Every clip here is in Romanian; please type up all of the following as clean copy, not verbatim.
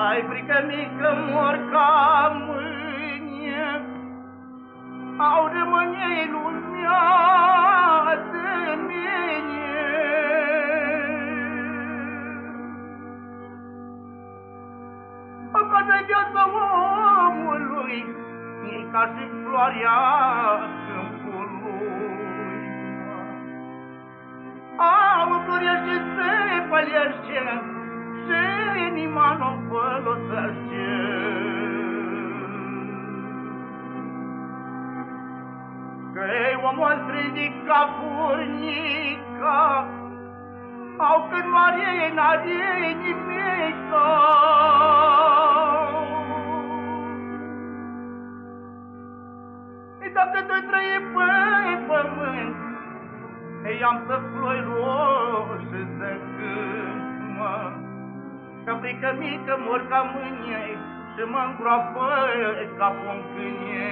Ai frică mică mor ca mâine, au rămâne lumea de mine. Că de viața omului e ca și floarea câmpului. Au florește și se pălește, și inima nu folosește. Că-i omul strândic ca furnica, au când mare n-are nimica. Dacă tu trăi pe pământ, i-am să flori roșii să cânt, mă. Că frică mică mor ca mâine și mă îngroapă ca pom câine.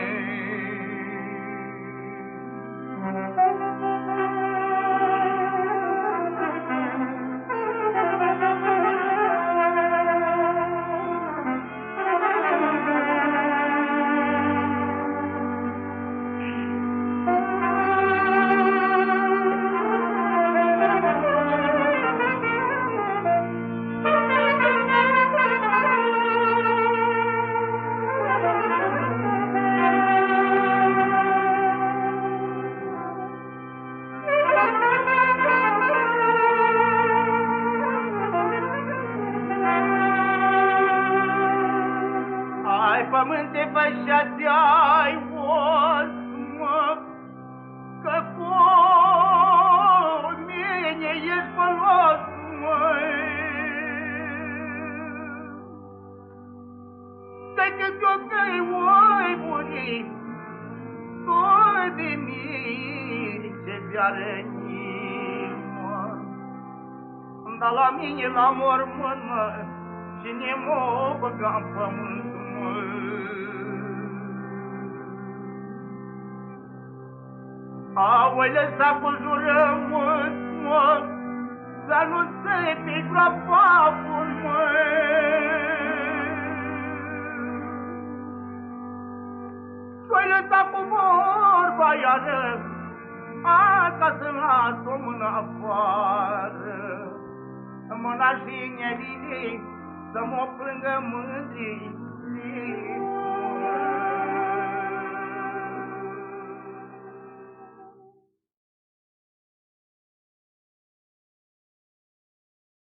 Pământe fășea-ți-ai os, mă, că cu mine ești folos, măi. Decât eu că-i oi buni, tot de mine ce vi-a mă. Dar la mine la mormânt, mă, cine m-o băga-n pământ, Au lăsat cu jurământ, mă, dar nu se pic la papul, Și-o-i lăsat cu vorba iară, ca să las o mână afară. Mâna și nevinii să mă plângă mândrii,